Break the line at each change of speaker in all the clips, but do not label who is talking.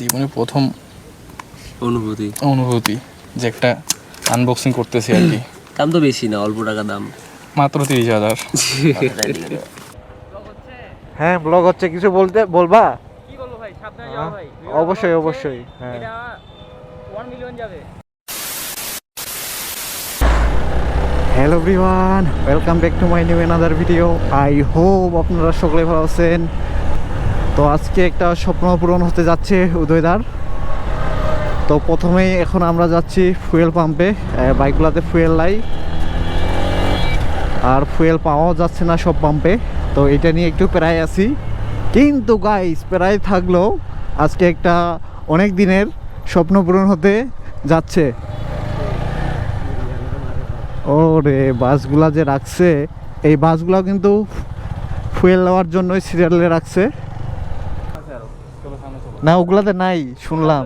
জীবনে প্রথম
অনুভূতি যে একটা আনবক্সিং করতেছি আর কি।
দাম তো বেশি না, অল্প টাকা দাম,
মাত্র 30,000।
হ্যাঁ ব্লগ হচ্ছে, কিছু বলবা?
কি বলবো ভাই, সাবধানে যাও ভাই।
অবশ্যই হ্যাঁ।
এটা 1 মিলিয়ন যাবে।
Hello everyone, welcome back to my new another video. I hope আপনারা সকলে ভালো আছেন। তো আজকে একটা স্বপ্ন পূরণ হতে যাচ্ছে উদয়দার। তো প্রথমেই এখন আমরা যাচ্ছি ফুয়েল পাম্পে, বাইকগুলোতে ফুয়েল নাই আর ফুয়েল পাওয়াও যাচ্ছে না সব পাম্পে। তো এটা নিয়ে একটু প্রায় আছি, কিন্তু গাইস প্রায় থাকলেও আজকে একটা অনেক দিনের স্বপ্ন পূরণ হতে যাচ্ছে। ওরে বাসগুলা যে রাখছে, এই বাসগুলা কিন্তু ফুয়েল নেওয়ার জন্যই সিরিয়ালে রাখছে না, ওগুলাতে নাই শুনলাম।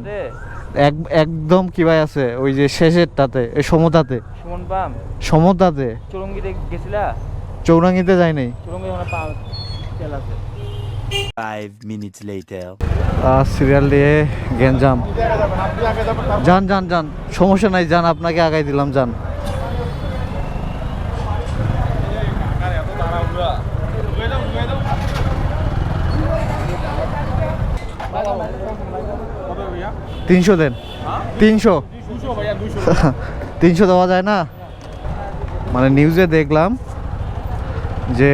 একদম কি ভাই আছে ওই যে শেষেরটাতে, এই সমতাতে, সমতাতে
চুরঙ্গিতে গেছিলা?
চৌরাঙ্গিতে যাই নাই।
চুরঙ্গি ওখানে তেল আছে।
5 minutes later.
সিরিয়াল দিয়ে গ্যাঞ্জাম। যান সমস্যা নাই, যান, আপনাকে আগাই দিলাম, যান। তিনশো দেন, 300 দেওয়া যায় না? মানে নিউজে দেখলাম যে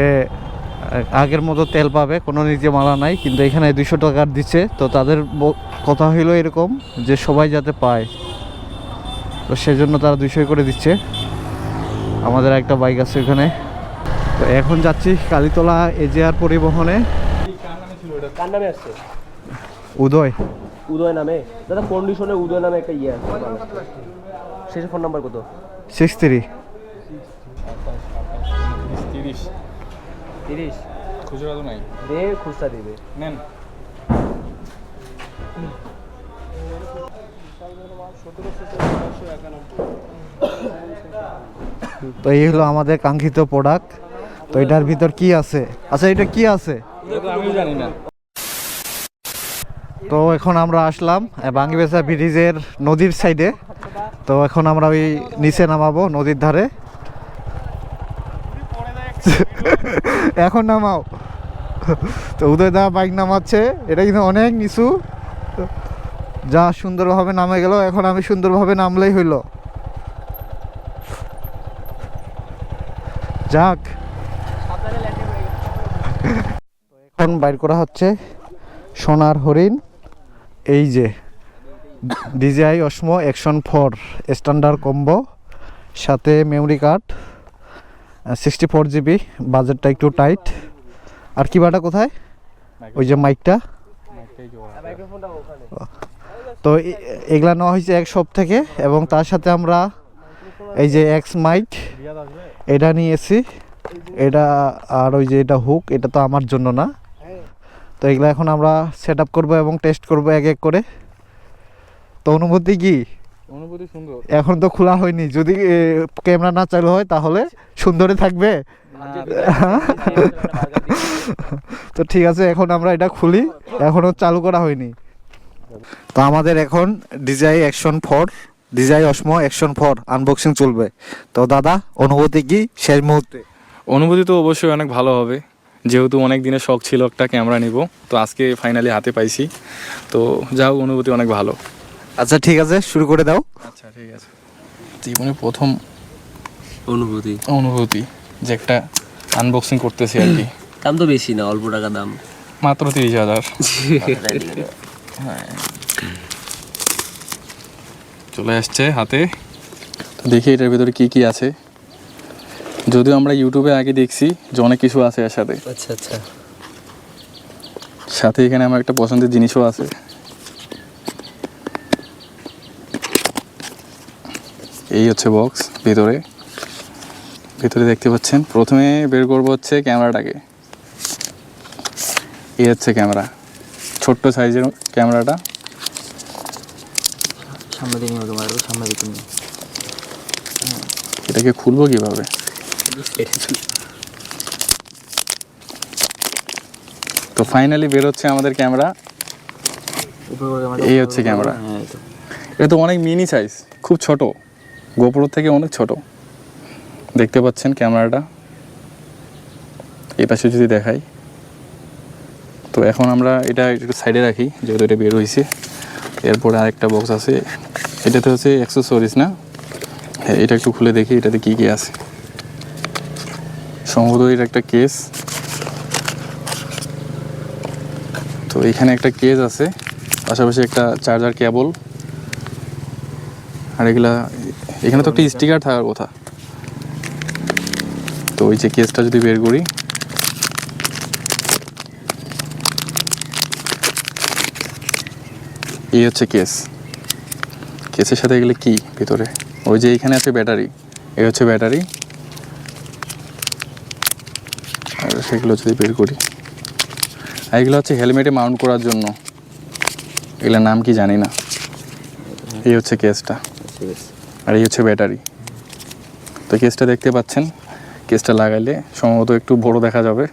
আগের মতো তেল পাবে, কোনো নিচে মালা নাই, কিন্তু এখানে 200 টাকার দিচ্ছে। তো তাদের কথা হইলো এরকম যে সবাই যাতে পায়, তো সেজন্য তারা 200 করে দিচ্ছে। আমাদের একটা বাইক আছে ওখানে। তো এখন যাচ্ছি কালীতলা এজেআর পরিবহনে।
কার নামে আসছে?
উদয়
নামে দাদা, কন্ডিশনে উদয় নামে একটা ইয়ে আছে। শেষে ফোন নাম্বার কত?
63
30 খুচরা তো নাই,
দে, খুচরা দিবে,
নেন।
তো এই হলো আমাদের কাঙ্ক্ষিত প্রোডাক্ট। তো এটার ভিতর কি আছে? আচ্ছা, এটা কি আছে
আমি জানি না।
তো এখন আমরা আসলাম বাঙ্গিবেসা ব্রিজের নদীর সাইডে। তো এখন আমরা ওই নিচে নামাবো নদীর ধারে। এখন নামাও। তো উদয়দা বাইক নামাচ্ছে, এটা কিন্তু অনেক নিচু। যা সুন্দরভাবে নামে গেল, এখন আমি সুন্দরভাবে নামলেই হইল। যাক, এখন বাইর করা হচ্ছে সোনার হরিণ। এই যে DJI Osmo Action 4 standard combo, সাথে মেমরি কার্ড, 64 GB, বাজেটটা একটু টাইট। আর কি বাটা কোথায়? ওই যে মাইকটা। তো এগুলা নেওয়া হয়েছে এক শপ থেকে, এবং তার সাথে আমরা এই যে এক্স মাইক এটা নিয়েছি, এটা। আর ওই যে এটা হুক, এটা তো আমার জন্য না। তো এগুলো এখন আমরা সেট আপ করবো এবং টেস্ট করবো এক এক করে। তো অনুভূতি কি?
অনুভূতি সুন্দর।
এখন তো খোলা হয়নি, যদি ক্যামেরা না চালু হয় তাহলে সুন্দরই থাকবে। তো ঠিক আছে, এখন আমরা এটা খুলি, এখনো চালু করা হয়নি। তো আমাদের এখন DJI Osmo Action 4 আনবক্সিং চলবে। তো দাদা, অনুভূতি কি শেষ মুহূর্তে?
অনুভূতি তো অবশ্যই অনেক ভালো হবে, যেহেতু অনেক দিনের শখ ছিল একটা ক্যামেরা নিব, তো আজকে ফাইনালি হাতে পাইছি। তো যাও, অনুভূতি অনেক ভালো।
আচ্ছা ঠিক আছে, শুরু করে দাও।
আচ্ছা ঠিক আছে। জীবনে প্রথম অনুভূতি যে একটা আনবক্সিং করতেছি আর কি।
দাম তো বেশি না, অল্প টাকা দাম,
মাত্র 30,000। চলে আসছে হাতে। তো দেখি এটার ভিতরে কি কি আছে। যদিও আমরা ইউটিউবে আগে দেখছি যে অনেক কিছু আছে এর সাথে।
আচ্ছা,
সাথে এখানে আমার একটা পছন্দের জিনিসও আছে। এই হচ্ছে বক্স। ভিতরে দেখতে পাচ্ছেন, প্রথমে বের করবো হচ্ছে ক্যামেরাটাকে। এই হচ্ছে ক্যামেরা, ছোট্ট সাইজের ক্যামেরাটা। এটাকে খুলবো কিভাবে? তো ফাইনালি বের হচ্ছে আমাদের ক্যামেরা। এই হচ্ছে ক্যামেরা। এটা তো অনেক মিনি সাইজ, খুব ছোট, গোপ্রো থেকে অনেক ছোট। দেখতে পাচ্ছেন ক্যামেরাটা, এই পাশে যদি দেখাই। তো এখন আমরা এটা একটু সাইডে রাখি, যেহেতু এটা বের হয়েছে। এরপরে আরেকটা বক্স আছে, এটাতে হচ্ছে অ্যাক্সেসরিজ না? হ্যাঁ, এটা একটু খুলে দেখি এটাতে কী কী আছে। সম্ভবত এটা একটা কেস। তো এখানে একটা কেস আছে, পাশাপাশি একটা চার্জার কেবল, আর এখানে তো একটা স্টিকার থাকার কথা। তো ওই যে কেসটা যদি বের করি, এই হচ্ছে কেস। কেসের সাথে এগুলো কি ভিতরে, ওই যে এখানে আছে ব্যাটারি, এই হচ্ছে ব্যাটারি। আর সেগুলো যদি বের করি, আর এগুলো হচ্ছে হেলমেটে মাউন্ট করার জন্য, এগুলোর নাম কি জানি না। এই হচ্ছে কেসটা, আর এই হচ্ছে ব্যাটারি। তো কেসটা দেখতে পাচ্ছেন, কেসটা লাগাইলে সম্ভবত একটু বড় দেখা যাবে।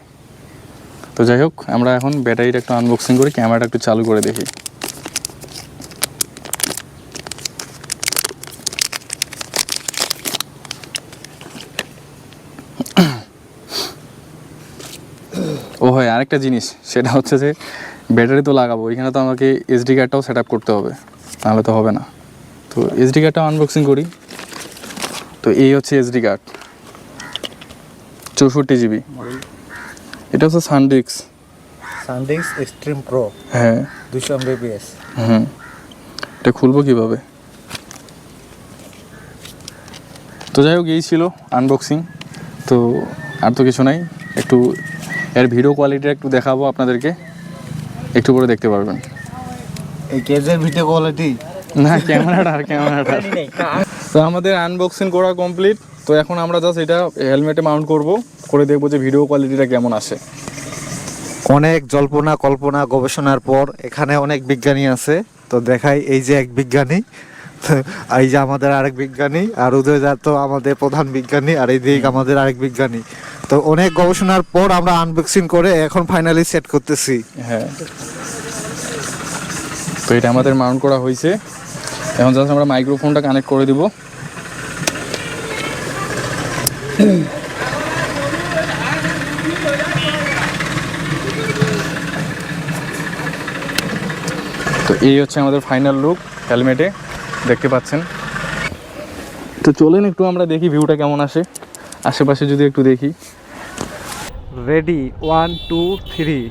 তো যাই হোক, আমরা এখন ব্যাটারিটা একটু আনবক্সিং করি, ক্যামেরাটা একটু চালু করে দেখি। ও হয়, আরেকটা জিনিস, সেটা হচ্ছে যে ব্যাটারি তো লাগাবো, এখানে তো আমাকে এসডি কার্ডটাও সেট আপ করতে হবে, নাহলে তো হবে না। তো এসডি কার্ডটাও আনবক্সিং করি। তো এই হচ্ছে এসডি কার্ড, 64 জিবি। এটা হচ্ছে সানডিস্ক।
সানডিস্ক এক্সট্রিম প্রো,
হ্যাঁ
200 Mbps।
এটা খুলবো কিভাবে? তো যাই হোক, এই ছিল আনবক্সিং। তো আর তো কিছু নাই, একটু এর ভিডিও কোয়ালিটিটা একটু দেখাবো আপনাদেরকে, একটু করে দেখতে পারবেন।
এই কেজের ভিডিও কোয়ালিটি
না, ক্যামেরাটা। তো আমাদের আনবক্সিং করা কমপ্লিট। তো এখন আমরা জাস্ট এটা হেলমেটে মাউন্ট করব, করে দেখবো যে ভিডিও কোয়ালিটিটা কেমন আসে।
অনেক জল্পনা কল্পনা গবেষণার পর এখানে অনেক বিজ্ঞানী আছে। তো দেখাই, এই যে এক বিজ্ঞানী, এই যে আমাদের আরেক বিজ্ঞানী, আর উদয়দার তো আমাদের প্রধান বিজ্ঞানী, আর এই দিক আমাদের আরেক বিজ্ঞানী। তো অনেক গবেষণার পর আমরা আনবক্সিং করে এখন ফাইনালি সেট করতেছি।
হ্যাঁ, তো এটা আমাদের মাউন্ট করা হয়েছে। এখন জাস্ট আমরা মাইক্রোফোনটা কানেক্ট করে দিব। তো এই হচ্ছে আমাদের ফাইনাল লুক হেলমেটে, দেখতে পাচ্ছেন। তো চলেন একটু আমরা দেখি ভিউটা কেমন আসে, আশেপাশে যদি একটু দেখি।
রেডি, 1 2 3।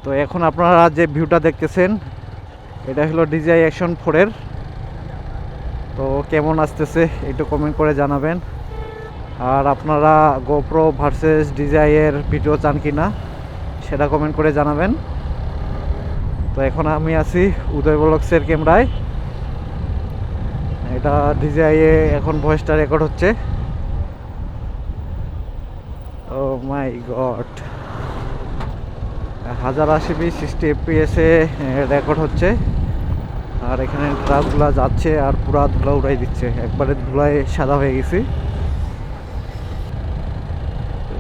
তো এখন আপনারা যে ভিউটা দেখতেছেন, এটা হলো DJI Action 4-এর। তো কেমন আসতেছে একটু কমেন্ট করে জানাবেন। আর আপনারা গোপ্রো ভার্সেস DJI এর ভিডিও চান কি না সেটা কমেন্ট করে জানাবেন। তো এখন আমি আছি উদয় ব্লগসের ক্যামেরায়, এটা DJI এ এখন ভয়েসটা রেকর্ড হচ্ছে। ও মাই গড, 1080p 60 fps এ রেকর্ড হচ্ছে। আর এখানে ট্রাকগুলা যাচ্ছে আর পুরা ধুলা উড়াই দিচ্ছে, একবারে ধুলায় সাদা হয়ে গেছি।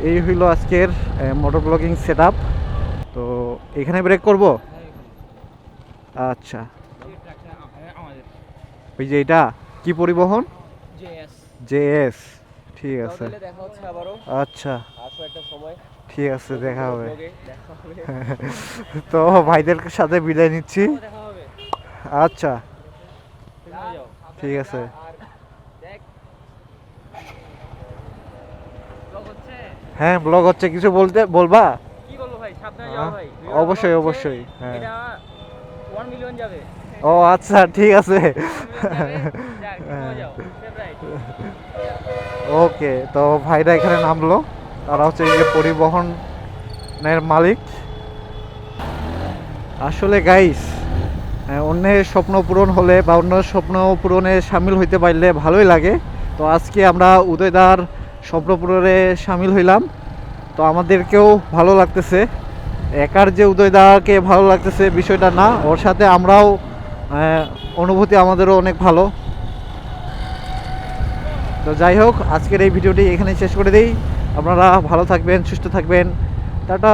এই হইল আজকের মোটর ব্লগিং সেট আপ। তো এখানে ব্রেক করব। আচ্ছা, ওই যে এটা কি পরিবহন? JS। ঠিক আছে,
দেখা হচ্ছে আবারও।
আচ্ছা
আসো একটা সময়,
ঠিক আছে, দেখা হবে।
দেখা হবে।
তো ভাইদের সাথে বিদায় নিচ্ছি।
দেখা হবে।
আচ্ছা ঠিক আছে। হ্যাঁ, ব্লগ হচ্ছে, কিছু বলবা?
কি বলবো ভাই, সাবধানে যাও ভাই।
অবশ্যই অবশ্যই, হ্যাঁ।
এটা 1 মিলিয়ন যাবে।
ও আচ্ছা, ঠিক আছে। ওকে, তো ভাইরা এখানে নামলো, তারা হচ্ছে এই যে পরিবহনের মালিক। আসলে গাইস, অন্যের স্বপ্ন পূরণ হলে বা অন্য স্বপ্ন পূরণে সামিল হইতে পারলে ভালোই লাগে। তো আজকে আমরা উদয়দার স্বপ্ন পূরণে সামিল হইলাম, তো আমাদেরকেও ভালো লাগতেছে। একার যে উদয়দাকে ভালো লাগতেছে বিষয়টা না, ওর সাথে আমরাও অনুভূতি আমাদেরও অনেক ভালো। তো যাই হোক, আজকের এই ভিডিওটি এখানে শেষ করে দিই। আপনারা ভালো থাকবেন, সুস্থ থাকবেন, টাটা।